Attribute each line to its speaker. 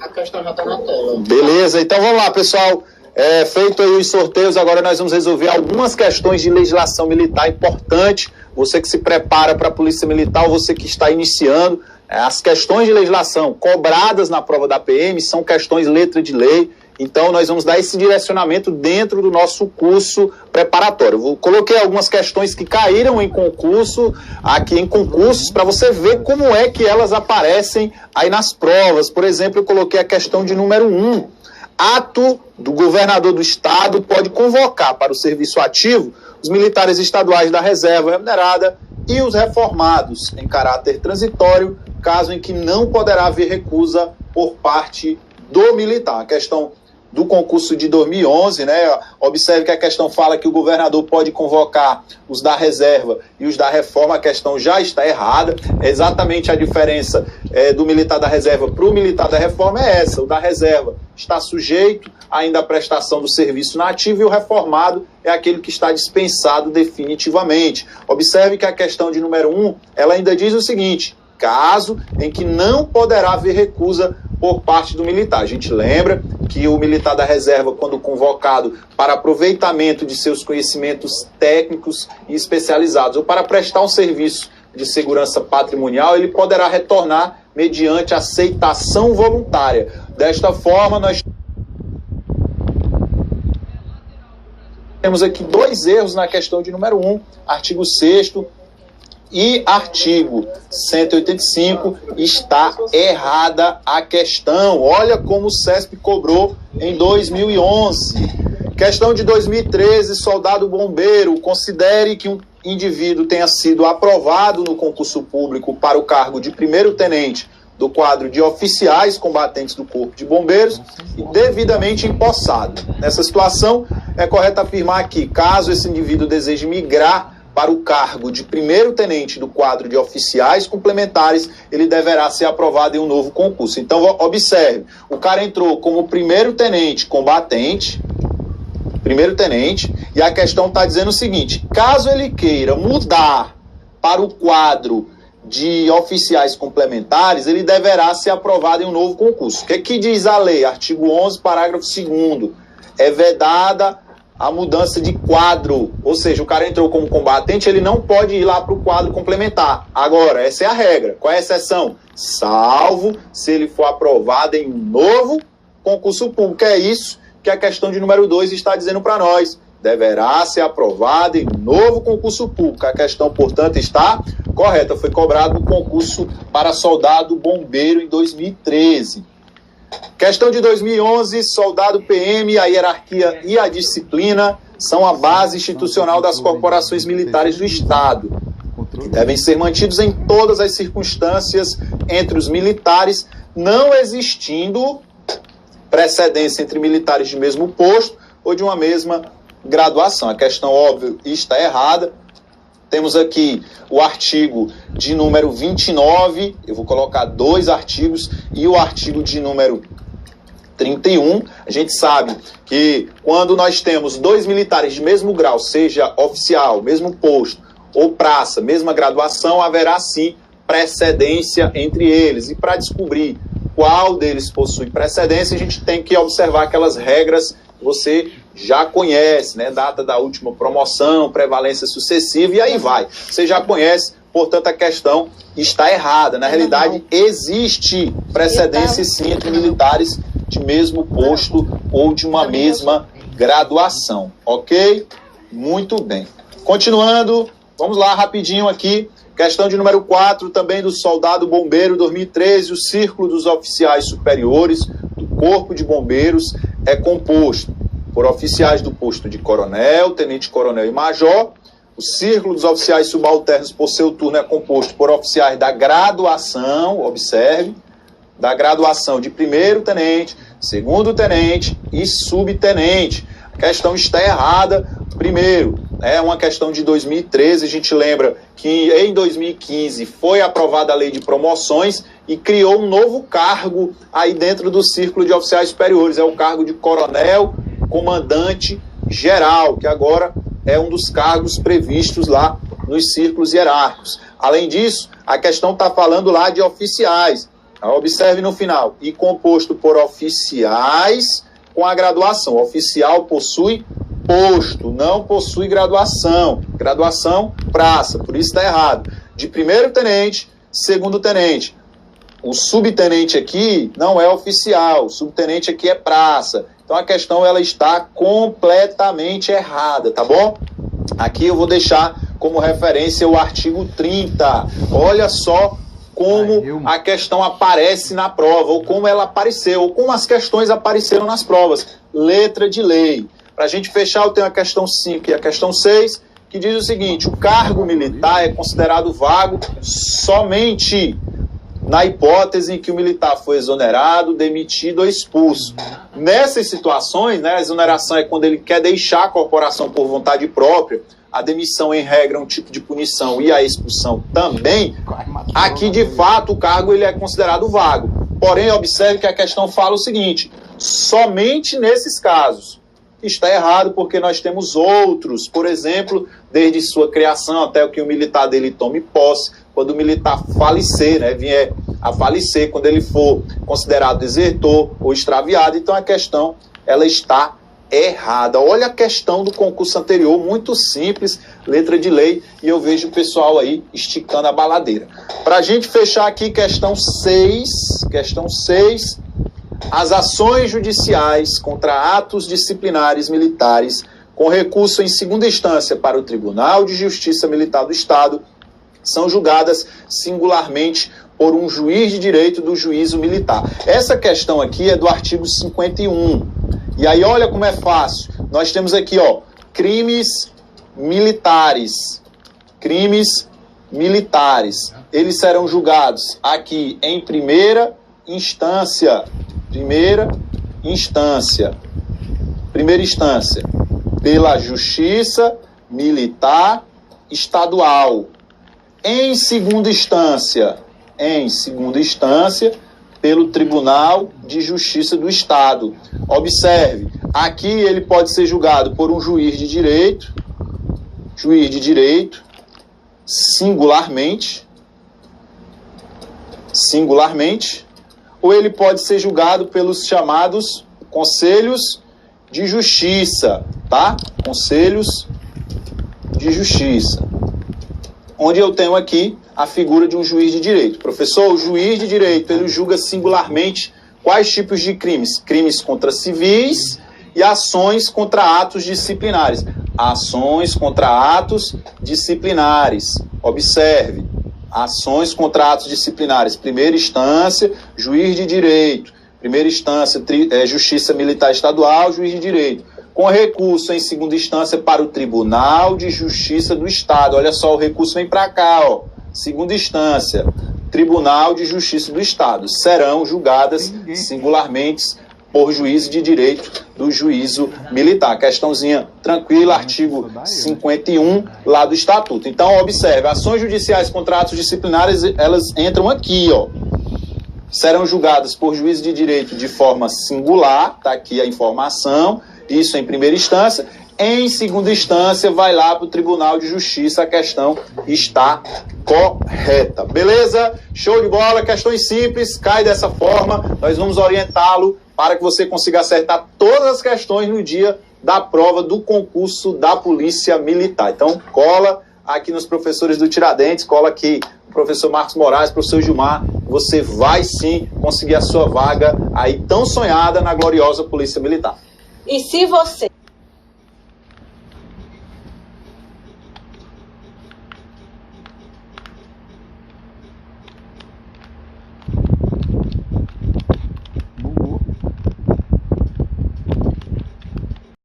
Speaker 1: A questão já está na tela.
Speaker 2: Beleza, então vamos lá, pessoal. Feito aí os sorteios, agora nós vamos resolver algumas questões de legislação militar importante. Você que se prepara para a Polícia Militar, ou você que está iniciando, as questões de legislação cobradas na prova da PM são questões letra de lei. Então nós vamos dar esse direcionamento dentro do nosso curso preparatório. Eu coloquei algumas questões que caíram em concurso, aqui em concursos, para você ver como é que elas aparecem aí nas provas. Por exemplo, eu coloquei a questão de número 1. Ato do governador do estado pode convocar para o serviço ativo os militares estaduais da reserva remunerada e os reformados em caráter transitório, caso em que não poderá haver recusa por parte do militar. A questão do concurso de 2011, né? Observe que a questão fala que o governador pode convocar os da reserva e os da reforma. A questão já está errada. Exatamente a diferença do militar da reserva para o militar da reforma é essa. O da reserva está sujeito ainda à prestação do serviço na ativa e o reformado é aquele que está dispensado definitivamente. Observe que a questão de número 1, ela ainda diz o seguinte: caso em que não poderá haver recusa por parte do militar. A gente lembra que o militar da reserva, quando convocado para aproveitamento de seus conhecimentos técnicos e especializados ou para prestar um serviço de segurança patrimonial, ele poderá retornar mediante aceitação voluntária. Desta forma, nós temos aqui dois erros na questão de número 1, artigo 6º, e artigo 185, está errada a questão. Olha como o CESP cobrou em 2011. Questão de 2013, soldado bombeiro, considere que um indivíduo tenha sido aprovado no concurso público para o cargo de primeiro-tenente do quadro de oficiais combatentes do Corpo de Bombeiros e devidamente empossado. Nessa situação, é correto afirmar que, caso esse indivíduo deseje migrar para o cargo de primeiro-tenente do quadro de oficiais complementares, ele deverá ser aprovado em um novo concurso. Então, observe, o cara entrou como primeiro-tenente combatente, e a questão está dizendo o seguinte: caso ele queira mudar para o quadro de oficiais complementares, ele deverá ser aprovado em um novo concurso. O que é que diz a lei? Artigo 11, parágrafo 2º. É vedada a mudança de quadro, ou seja, o cara entrou como combatente, ele não pode ir lá para o quadro complementar. Agora, essa é a regra. Qual é a exceção? Salvo se ele for aprovado em um novo concurso público. É isso que a questão de número 2 está dizendo para nós. Deverá ser aprovado em um novo concurso público. A questão, portanto, está correta. Foi cobrado o concurso para soldado bombeiro em 2013. Questão de 2011, soldado PM, a hierarquia e a disciplina são a base institucional das corporações militares do Estado e devem ser mantidos em todas as circunstâncias entre os militares, não existindo precedência entre militares de mesmo posto ou de uma mesma graduação. A questão, óbvio, está errada. Temos aqui o artigo de número 29, eu vou colocar 2 artigos, e o artigo de número 31. A gente sabe que quando nós temos 2 militares de mesmo grau, seja oficial, mesmo posto, ou praça, mesma graduação, haverá sim precedência entre eles. E para descobrir qual deles possui precedência, a gente tem que observar aquelas regras que você já conhece, né? Data da última promoção, prevalência sucessiva, e aí vai. Você já conhece, portanto a questão está errada. Na realidade, existe precedência sim entre militares de mesmo posto ou de uma mesma graduação, ok? Muito bem. Continuando, vamos lá rapidinho aqui. Questão de número 4, também do soldado bombeiro 2013, o círculo dos oficiais superiores do Corpo de Bombeiros é composto por oficiais do posto de coronel, tenente-coronel e major. O círculo dos oficiais subalternos, por seu turno, é composto por oficiais da graduação, observe, da graduação de primeiro-tenente, segundo-tenente e subtenente. A questão está errada. Primeiro, é uma questão de 2013, a gente lembra que em 2015 foi aprovada a lei de promoções e criou um novo cargo aí dentro do círculo de oficiais superiores, é o cargo de coronel comandante geral, que agora é um dos cargos previstos lá nos círculos hierárquicos. Além disso, a questão está falando lá de oficiais. Observe no final. E composto por oficiais com a graduação. O oficial possui posto, não possui graduação. Graduação, praça, por isso está errado. De primeiro tenente, segundo tenente. O subtenente aqui não é oficial, o subtenente aqui é praça. Então a questão ela está completamente errada, tá bom? Aqui eu vou deixar como referência o artigo 30. Olha só como a questão aparece na prova, ou como ela apareceu, ou como as questões apareceram nas provas. Letra de lei. Para a gente fechar, eu tenho a questão 5 e a questão 6, que diz o seguinte: o cargo militar é considerado vago somente na hipótese em que o militar foi exonerado, demitido ou expulso. Nessas situações, né, a exoneração é quando ele quer deixar a corporação por vontade própria, a demissão, em regra, é um tipo de punição e a expulsão também. Aqui, de fato, o cargo ele é considerado vago. Porém, observe que a questão fala o seguinte: somente nesses casos. Está errado porque nós temos outros, por exemplo, desde sua criação até que o militar dele tome posse, quando o militar falecer, né, vier a falecer, quando ele for considerado desertor ou extraviado. Então a questão ela está errada. Olha a questão do concurso anterior, muito simples, letra de lei, e eu vejo o pessoal aí esticando a baladeira. Para a gente fechar aqui, questão 6, as ações judiciais contra atos disciplinares militares com recurso em segunda instância para o Tribunal de Justiça Militar do Estado são julgadas singularmente por um juiz de direito do juízo militar. Essa questão aqui é do artigo 51. E aí olha como é fácil. Nós temos aqui, ó, crimes militares. Crimes militares. Eles serão julgados aqui em primeira instância. Primeira instância, pela Justiça Militar Estadual. Em segunda instância, pelo Tribunal de Justiça do Estado. Observe, aqui ele pode ser julgado por um juiz de direito, singularmente, ou ele pode ser julgado pelos chamados Conselhos de Justiça, tá? Conselhos de Justiça. Onde eu tenho aqui a figura de um juiz de direito. Professor, o juiz de direito, ele julga singularmente quais tipos de crimes? Crimes contra civis e ações contra atos disciplinares. Ações contra atos disciplinares. Observe. Ações contra atos disciplinares. Primeira instância, juiz de direito. Primeira instância, Justiça Militar Estadual, juiz de direito. Com recurso em segunda instância para o Tribunal de Justiça do Estado. Olha só, o recurso vem para cá, ó. Segunda instância, Tribunal de Justiça do Estado. Serão julgadas singularmente por juízes de direito do juízo militar. Questãozinha tranquila, artigo 51 lá do Estatuto. Então, observe, ações judiciais contra atos disciplinares, elas entram aqui, ó. Serão julgadas por juízes de direito de forma singular, tá aqui a informação, isso em primeira instância. Em segunda instância, vai lá para o Tribunal de Justiça, a questão está correta. Beleza? Show de bola, questões simples, cai dessa forma, nós vamos orientá-lo para que você consiga acertar todas as questões no dia da prova do concurso da Polícia Militar. Então, cola aqui nos professores do Tiradentes, cola aqui o professor Marcos Moraes, professor Gilmar, você vai sim conseguir a sua vaga aí tão sonhada na gloriosa Polícia Militar.
Speaker 3: E se você